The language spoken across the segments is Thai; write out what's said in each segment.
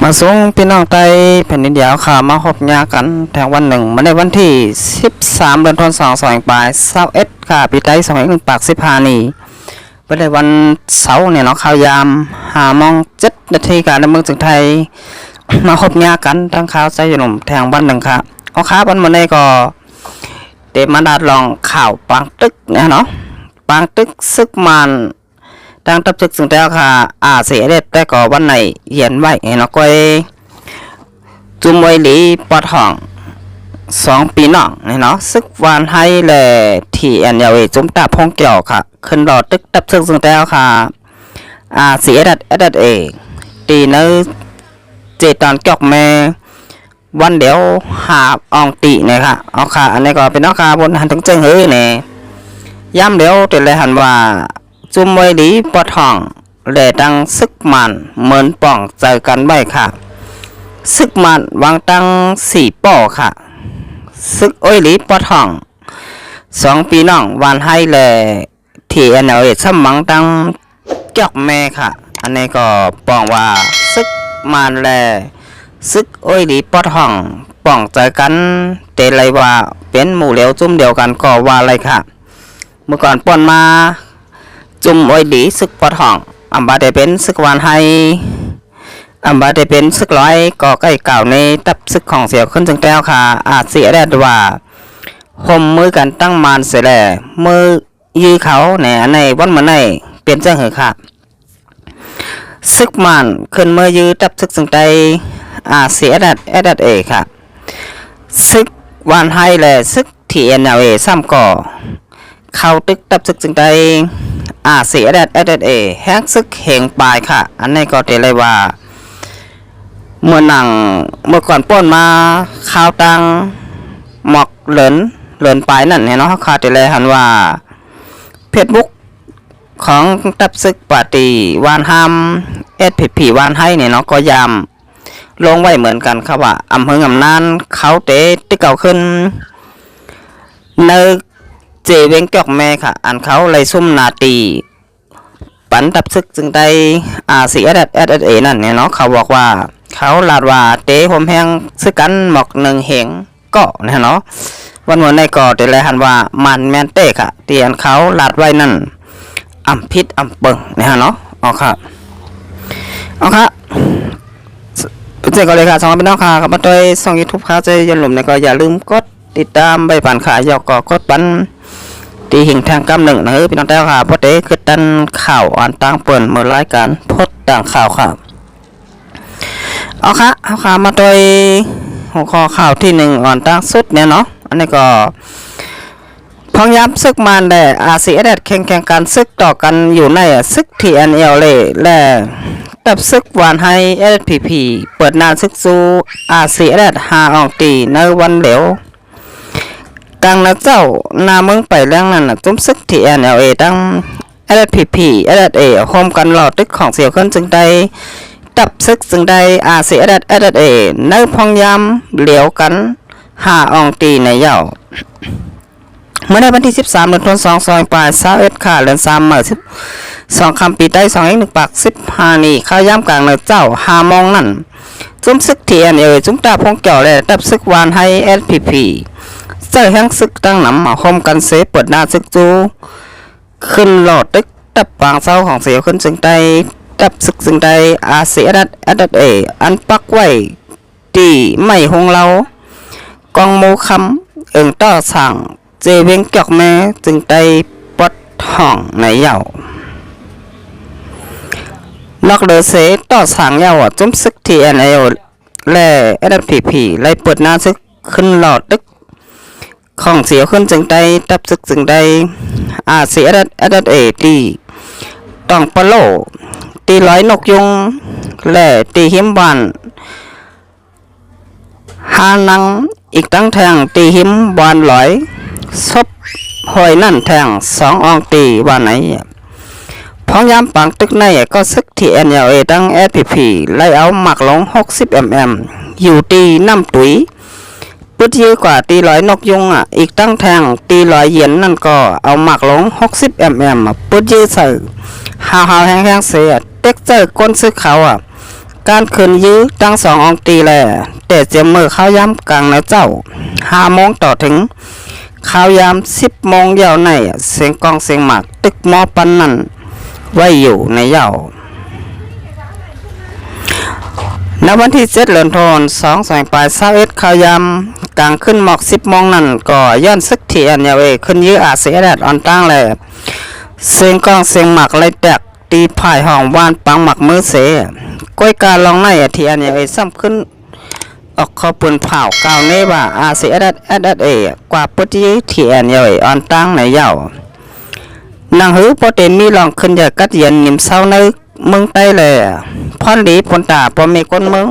มาส่งพี่น้องไต้แผ่นดินเดียวค่ะมาพบญากันแทงวันหนึ่งมาในวันที่13เดือนธันวาคมปลาย21ค่ะปีไต้2015นี้เป็นในวันเสาร์เนี่ยเนาะข่าวยาม5:07 นาทีการในเมืองสุโขทัยมาพบญากันตั้งข่าวใจหนุ่มแทงวันหนึ่งค่ะเอาค่ะวันมื้อนี้ก็เดมาดาลองข่าวปางตึกเนี่ยเนาะปางตึกซึกมันตั้งตับซึกสึงแล้วค่ะเสียเด็ดแต่ก็วันไหนเขียนไว้เนาะก้อยจุ่มไว้หลีปอทอง2 ปีน้องเนาะซึกวานให้แลที่อันยาวจุ่มตาพงเกี่ยวค่ะขึ้นรอตึกตับซึกสึงแล้วค่ะเสียเด็ดตีเนื้อเจตอนจอกแม่วันเดียวหาอองตีเนี่ยค่ะเอาค่ะอันนี้ก็เป็นน้องค่ะบนหันถึงเจิงเฮ้ยเนี่ยย้ำเดี๋ยวติดเลยหันว่าจุ่มไว้ดีปอทองแหล่ดังซึกมันเหมือนป่องเจอกันไว้ค่ะซึกมันวางตั้ง4 ป่อค่ะซึกอ้อยหลีปอทอง2 ปีน้องวานให้แหล่ที่อันเอาสมังตั้งจอกแม่ค่ะอันนี้ก็ป่องว่าซึกมันแหล่ซึกอ้อยหลีปอทองป่องเจอกันเตเลยว่าเป็นหมู่เหลวจุ่มเดียวกันก็ว่าอะไรค่ะเมื่อก่อนป่นมาจุ่มอ้อยดีซึกปอทองบาได้เป็นซึกวานให้บาได้เป็นซึกร้อยก็ใกล้เก่าในตับซึกของเสียวขึ้นจึงแต้วค่ะเสียได้ว่าห่มมือกันตั้งมานเสียแหล่มือยื้อเขาในวันมื้อในเป็นจังเหอค่ะซึกมันขึ้นมือยื้อตับซึกจึงใจเสียได้ค่ะซึกวานให้แหล่ซึกที่ซ้ำก่อเข้าตึกตับซึกจึงใจเสียแฮกซึกเหงปลายค่ะอันนี้ก็เตเลยว่าเมื่อก่อนป้นมาข่าวตังหมอกเหลินปลายนั่นเนาะเขาเตเลยหันว่าเฟซบุ๊กของตับซึกปาตีวานห้ามผีวานให้เนี่ยเนาะก็ยามลงไว้เหมือนกันครับว่าอำเภองำนานเขาเตะที่เก่าขึ้นในเจเวงจอกแม่ค่ะอันเขาเลยซุ่มนาตีปันตับซึกจึงได้เสียนั่นเนี่ยเนาะเขาบอกว่าเขาลาดว่าเตะผมแห้งซึกกันหมอก1 เหงก็เนี่ยเนาะวันในก็เตเลยหันว่ามันแมนเต้ค่ะเตียนเขาลาดไว้นั่นพิษเปิงเนี่ยเนาะเอาค่ะเป็นใจก็เลยค่ะสองพี่น้องค่ะกับมาด้วยช่อง YouTube ค่ะใจยันหลุมเนี่ยก็อย่าลืมกดติดตามใบผ่านขายก็กดปันตีหิงทางกำหนึ่งนะพี่น้องเต้าค่ะพอเต้คือตันข่าวอ่านต่างเปิดเมื่อรายการพดต่างข่าวค่ะเอาค่ะมาโดยหัวข้อข่าวที่1อ่อนต่างสุดเนี่ยเนาะอันนี้ก็พองย้ำซึกมันได้เสียแดดแข่งกันซึกต่อกันอยู่ในซึกที่NLและตับซึกวานให้ SPP เปิดนานซึกซูเสียแดด5 อองตีในวันเหลวกลางนักเจ้านาเมืองไปเรื่องนั้นจุ้มซึกที่NLA ตั้ง SPP SSA โฮมกันหลอดตึกของเสียวขึ้นจึงได้ตับซึกจึงได้เสียSSA ในพองยำเหลียวกัน5 อองตีในเย้าเมื่อในวันที่13 เดือนธันวาคมปลาย21ค่ะเดือน3 มื้อ12 คำปีใต้2/1/15นี้ข้าวยำกลางนักเจ้า5 โมงนั่นจุ้มซึกที่ NLA จุ้มตาพงเกี่ยวและตับซึกวานให้ SPPเจ้าแห่งซึกตั้งนำมาคมกันเสเปิดหน้าซึกจูขึ้นหลอดตึกตับปางเศร้าของเสียวขึ้นจึงได้ตับซึกจึงได้เสียอันปักไว้ตีไม่หงเรากองโมคำต่อสั่งเจเวงจอกแม่จึงได้ปดห้องในเย้านอกเดือเสต่อสั่งเย้าจุ้มซึกที่NLและ SPP ไล่เปิดหน้าซึกขึ้นหลอดตึกของเสียวขึ้นจึงได้ตับซึกจึงได้เสียตีต้องปะโลตีร้อยนกยุงและตีหิมบานนังอีกตั้งแทงตีหิมบานร้อยซบหอยนั่นแทง2 อองตีวันไหนพองยามปังตึกในก็ซึกที่ NLA ตั้ง SPP ไล่เอาหมักลง60 mm อยู่ตีน้ำตุ๋ย ปึดยื้อกว่าตีร้อยนกยุงอีกตั้งแทงตีร้อยเหยียนนั่นก็เอาหมักลง60 mm ปึดยื้อใส่หาวแห้งๆเสียเต็กเจอก้นซื้อเขาการคืนยื้อตั้ง2 องตีแลแต่เจียมมือเข้าย้ำกลางแล้วเจ้า5 โมงต่อถึงข้าวยาม10 โมงยาวในเสียงกองเสียงหมากตึกมอปันนั่นไว้อยู่ในยาวณวันที่7 เดือนธันวาคม2021ข้าวยามกลางขึ้นหมอก10 โมงนั่นก็ย้อนซึกที่อันยาวขึ้นยื้ออาเสียแดดอ่อนตั้งเลยเสียงกองเสียงหมากไล่แตกตีพายห้องว่านปังหมักมือเสก้อยการลองในที่อันยาวซ้ำขึ้นออกขอปืนเผาเก่าเนว่าอาเซียดเอกว่าปฏิที่แอนย่อยอ่อนตั้งในเย้านางหือโปเตมีลองขึ้นจากกัดเย็นนิ่มเศร้าในเมืองใต้เลยพรดีปนตาปอมีคนเมือง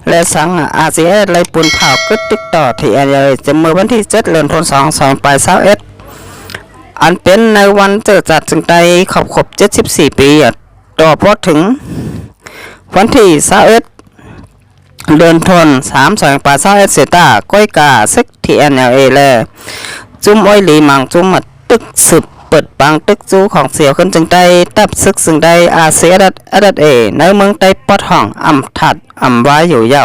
และสังอาเซียเลยปืนเผากึดตึกต่อที่แอนย่อยจะเมื่อวันที่7 เดือนธันวาคม2021อันเป็นในวันเจอจัดจึงใดขอบ74 ปีต่อพอถึงวันที่21 เดินทน3 2 8 เซตาก้อยกาซึกที่ NLA แลจุ้มอ้อยหลีมังจุ้มตึกสืบเปิดปังตึกจูของเสียวขึ้นจึงได้ตับซึกซึ่งได้อาเซียดัดเอในเมืองใต้ปอดห้องอ่ำถัดอ่ำไว้อยู่เยา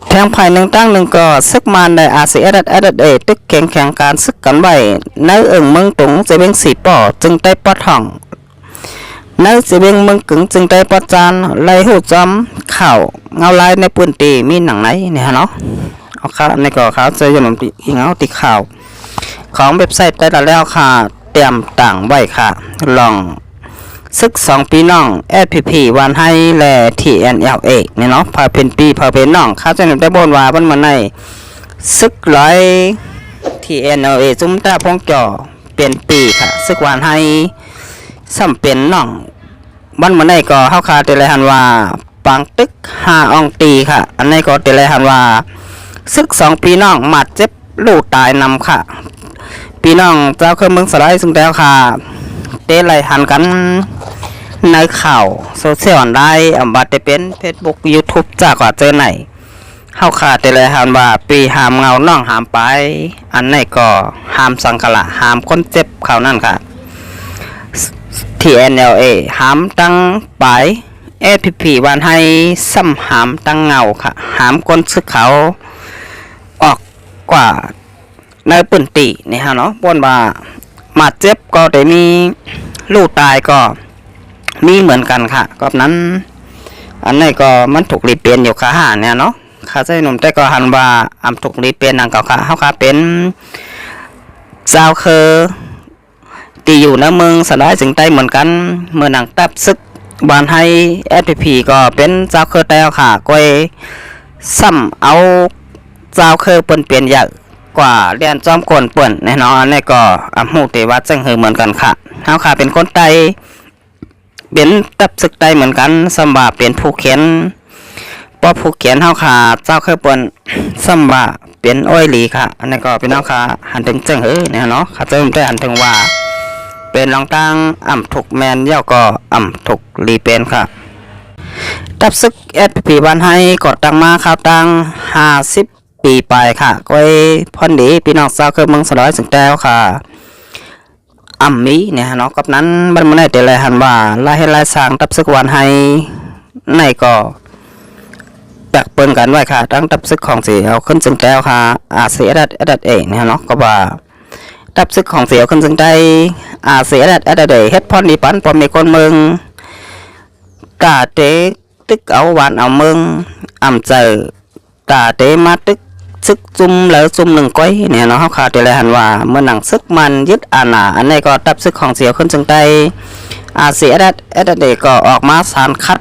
แทงภายหนึ่งตั้งหนึ่งก็ซึกมันในอาเซียดัดเอตึกแข่งการซึกกันไว้ในเมืองตุงจะเป็นสีปอจึงได้ปอดห้องในสิเบงเมืองกึ่งจึงได้ประจานไล่หูจอมข่าวเงาลายในปืนตีมีหนังไหนเนี่ยเนาะเอาข่าวในก่อข่าวเจออย่างตีเงาตีข่าวของเว็บไซต์ได้แล้วค่ะเตรียมต่างไว้ค่ะลองซึก2 ปีน้อง SPP วันให้แล TNLA เนี่ยเนาะพาเป็นปีพาเป็นน้องข้าจะนำได้บนว่าบันมาในซึกร้อย TNLA จุ้มตาพงจ่อเป็นปีค่ะซึกวันให้ซ้ำเป็นน้องบ้านมันได้ก็เข้าคาเตเลหันว่าปังตึก5 องตีค่ะอันนี้ก็เตเลหันว่าซึก2 ปีน้องหมัดเจ็บลูกตายนำค่ะปีน้องเจ้าเครื่องเมืองสลายซึ่งแล้วค่ะเตเลหันกันในข่าวโซเชียลออนไลน์บัดจะเป็น Facebook YouTube จากว่าเจอไหนเข้าคาเตเลหันว่าปีหามเงาน้องหามไปอันนี้ก็หามสังกะละหามคนเจ็บข่าวนั่นค่ะTNLA หามตั้งปลาย SPP วันให้ซ้ำหามตั้งเงาค่ะหามคนซึกเขาออกกว่าในปืนตีนี่ฮะเนาะบนว่ามาเจ็บก็ได้มีลูกตายก็มีเหมือนกันค่ะก็นั้นอันนี้ก็มันถูกรีเปลี่ยนอยู่ค่ะเนี่ยเนาะข้าใจหนุ่มแต่ก็หันว่าถูกรีเปลี่ยนนังเก่าค่ะเขาค่ะเป็นเจ้าคือตีอยู่ในเมืองสลายจึงใต้เหมือนกันเมื่อหนังตับซึกบานให้ SPP ก็เป็นเจ้าเคอแต้วค่ะก้อยซ้ำเอาเจ้าเคอเปิ่นเปลี่ยนใหญ่กว่าเรียนจอมกวนเปิ่นแน่นอนนี่ก็หูเตว่าจังเหมือนกันค่ะเฮาค่ะเป็นคนไต้เป็นตับซึกไต้เหมือนกันสำว่าเป็นผู้เขียนพอผู้เขียนเฮาค่ะเจ้าเคอเปิ่นสำว่าเป็นอ้อยหลีค่ะอันนี้ก็เป็นเฮาค่ะหันถึงจังเนี่ยเนาะค่ะจะได้หันถึงว่าเป็นลองตั้งถูกแมนเย่าก็ถูกรีเป็นค่ะตับซึก SPP บ้านให้กดตั้งมาข่าวตั้ง50 ปีไปค่ะก้อยพอนดีพี่น้องชาวเคยเมืองสลอยสึงแต้วค่ะมีเนี่ยเนาะกับนั้นมันไม่ได้แต่ละหันว่าลายให้ลายสร้างตับซึกวันให้ในก็จักเปิ้นกันไว้ค่ะตั้งตับซึกของเสียวขึ้นสึงแต้วค่ะเสียดัดเองเนี่ยเนาะก็ว่าตับซึกของเสียวขึ้นจึงได้เสียดัดเฮ็ดพรดีปันพอมีคนเมืองกาเตตึกเอาหวานเอาเมืองเจอกาเตมาตึกซึกจุ่มแล้วจุ่มหนึ่งก้อยเนี่ยเนาะเขาขาดเลยหันว่าเมื่อหนังซึกมันยึดอันนี้ก็ตับซึกของเสียวขึ้นจึงได้เสียดัดก็ออกมาสารคัด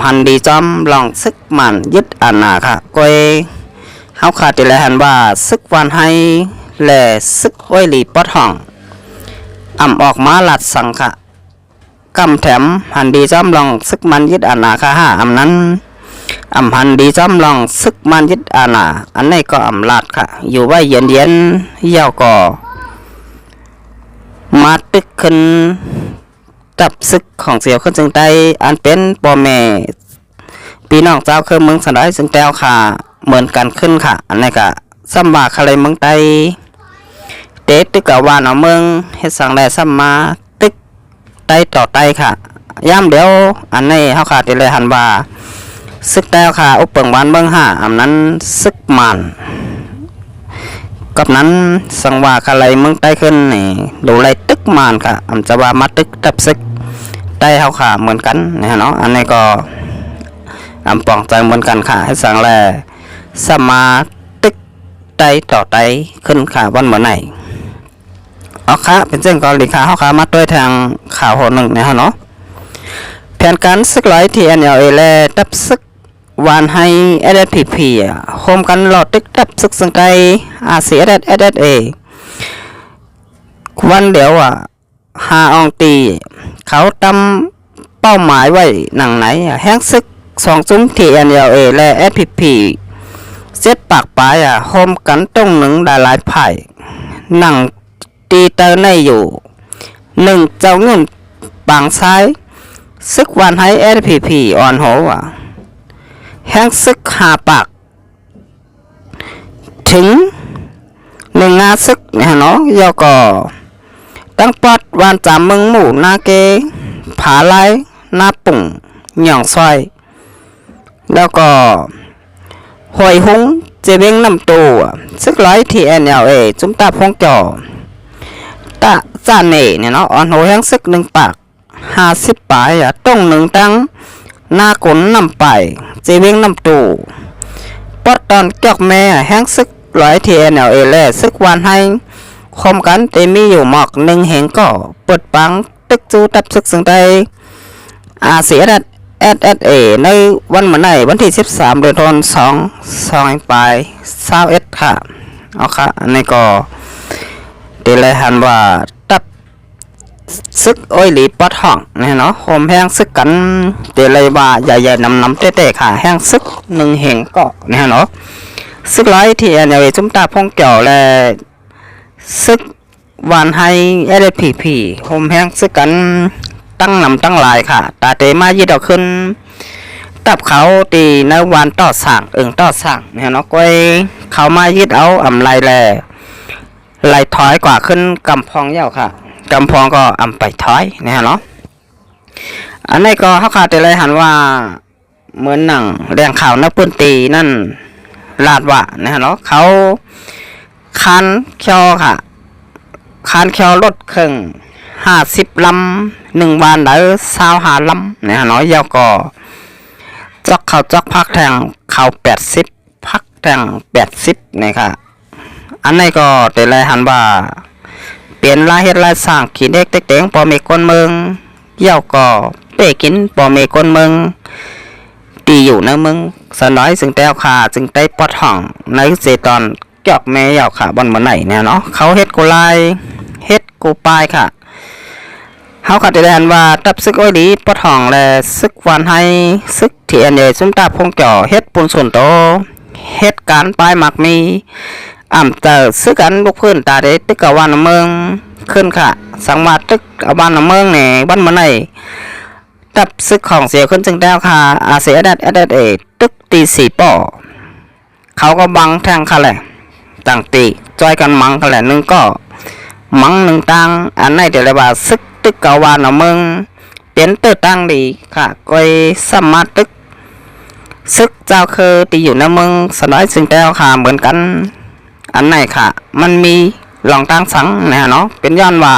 หันดีจอมลองซึกมันยึดอันค่ะก้อยเขาขาดเลยหันว่าซึกวันให้แหล่ซึกอ้อยหลีปอดห้องออกมาหลัดสังค่ะกำแถมหันดีจอมลองซึกมันยึดอาณาค่ะนั้นหันดีจอมลองซึกมันยึดอาณาอันนี้ก็หลัดค่ะอยู่ไว้เย็นเย่าก็มาตึกขึ้นตับซึกของเสียวขึ้นจึงได้อันเป็นพ่อแม่พี่น้องเจ้าเคยเมืองสลายจึงแต้วค่ะ เหมือนกันขึ้นค่ะอันนี้ก็สัมมาอะไรเมืองไตเตตึกกะวานเอาเมืองเฮ็ดสังแลสัมมาตึกไตต่อไตค่ะย่ำเดียวอันนี้เฮาค่ะติเลยหันว่าซึกแต้วค่ะอุปเปิงวานเมือง5อำนั้นซึกมันกับนั้นสังว่าอะไรเมืองไตขึ้นนี่ดูไรตึกมันค่ะอำจะว่ามาตึกตับซึกไตเฮาค่ะเหมือนกันนะเนาะอันนี้ก็อำปองใจเหมือนกันค่ะให้สังแลสัมมาตึกไตต่อไตขึ้นค่ะวันเหมือนไหนเอาค่ะเป็นเจ้งกอลีค่ะเฮาค่ะมาด้วยทางข่าวโหนึ่งนะฮะเนาะแผนการซึกไหลที่ NLA และตับซึกวานให้ SSPP โฮมกันหลอดตึกตับซึกสังไก RCSSA วันเดียว5 องตีเขาตำเป้าหมายไว้หนังไหนแห้งซึก2ซุ้มที่ NLA และ SPP เซตปากปลายโฮมกันตรงหนึ่งได้หลายไผ่หนังตีเตอร์ในอยู่1เจ้าเงินปางซ้ายซึกวันให้ SPP อ่อนโหแห้งซึก5 ปากถึง1 งาซึกเนี่ยเนาะยอก็ตั้งปอดวานจามเมืองหมู่นาเกผาไลนาปุ่งหย่องซอยแล้วก็หอยหุ้งเจเบงน้ำตัวซึกไหลที่ NLA จุ้มตาพงจ่อตะจานเน่เนี่ยเนาะอ่อนโหแห้งซึก1 ปาก50 ปลายต้อง1 ตั้งหน้ากลนำไปเจเบงน้ำตัวปอดตอนเกี่ยวแม่แห้งซึกไหลที่ NLA และซึกวันให้คมกันแต่มีอยู่หมอก1 เหงก็เปิดปังตึกจูตับซึกสังไตRCSSA ในวันเหมือนไหนวันที่13 เดือนธันวาคม2 ปลาย21ค่ะเอาค่ะอันนี้ก็เดลัยหันว่าตับซึกอ้อยหลีปอดห้องนี่เนาะโฮมแห้งซึกกันเดลัยว่าใหญ่ๆนำเตะๆค่ะแห้งซึก1 เหงก็นี่เนาะซึกไหลที่NLAจุ้มตาพงเกี่ยวและซึกวันให้ SSPP โฮมแห้งซึกกันตั้งนำตั้งหลายค่ะตาเตมายึดเอาขึ้นตับเขาตีในวันต่อสั่งต่อสั่งเนี่ยเนาะก้อยเขามายึดเอาอำไรแลไหลถอยกว่าขึ้นกำพองเย้าค่ะกำพองก็อำไปถอยเนี่ยเนาะอันนี้ก็เขาขาดแต่เลยหันว่าเหมือนหนังแรงข่าวนักปืนตีนั่นลาดวะเนี่ยเนาะเขาคันเคียวค่ะคันเคียวรถเครื่อง50 ลำ1 วันได้25 ลำเนี่ยเนาะยาวก็จอกเขาจอกพักแทงเขา80พักแทง80นี่ค่ะอันนี้ก็แต่ละหันว่าเปลี่ยนลายเฮ็ดลายสร้างขี้เด็กเต็งปอเมกคนเมืองยาวก็เป้กินปอเมกคนเมืองตีอยู่ในเมืองสน้อยซึ่งแต้วขาจึงได้ปอดห้องในเสตอนจอกแม่ยาวค่ะบนเหมือนไหนเนี่ยเนาะเขาเฮ็ดกูลายเฮ็ดกูปลายค่ะเฮาก็ได้เห็นว่าตับซึกอ้อยดีปอดห้องและซึกวันให้ซึกที่NLAซุ่มตาพงจ่อเฮ็ดปูนส่วนโตเฮ็ดการปลายหมักมีเตอซึกกันลูกพื้นตาเดตึกกะวันเมืองขึ้นค่ะสังวาตึกกะวันเมืองนี่บ้านมื้อไหนตับซึกของเสียขึ้นจึงแล้วค่ะRCSSAตึกตี4ป่อเขาก็บังแทงค่ะแหละต่างตีจอยกันมังค่ะแหละนึงก็มัง1 ตังอันไหนเดี๋ยวเลยว่าซึกตึกกะวันเมืองเปลี่ยนตึกตั้งดีค่ะก้อยสามารถตึกซึกเจ้าคือตีอยู่ในเมืองสน้อยจึงแล้วค่ะเหมือนกันอันไหนค่ะมันมีหลองตั้งสังนะเนาะเป็นย้อนว่า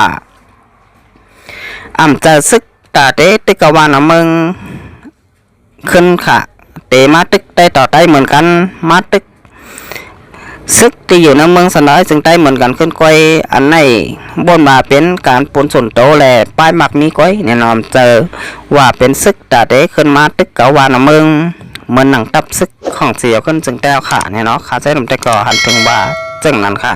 จะซึกตาเตตึกกะวานเมืองขึ้นค่ะเตมาตึกได้ต่อได้เหมือนกันมาตึกซึกที่อยู่ในเมืองสน้อยจึงได้เหมือนกันขึ้นก้อยอันไหนบนมาเป็นการปนส่วนโตแหล่ป้ายมักมีก้อยแน่นอนเจอว่าเป็นซึกตาเตขึ้นมาตึกกะวานเมืองเหมือนหนังตับซึกของเสียวขึ้นจึงแต้วค่ะเนี่ยเนาะค่ะใช้ลมแต่ก่อหันถึงว่าจึงนั้นค่ะ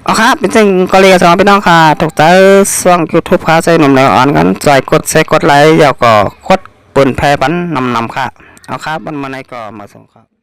เอาครับเป็นจึงก็เรียกสองพี่น้องค่ะถูกใจช่วง YouTube ค่ะใช้หนุ่มแนวอ่อนกันจอยกดใช้กดไลค์อยากก็กดปุ่นแพร่บันนำค่ะเอาครับมันมาในก็มาส่งครับ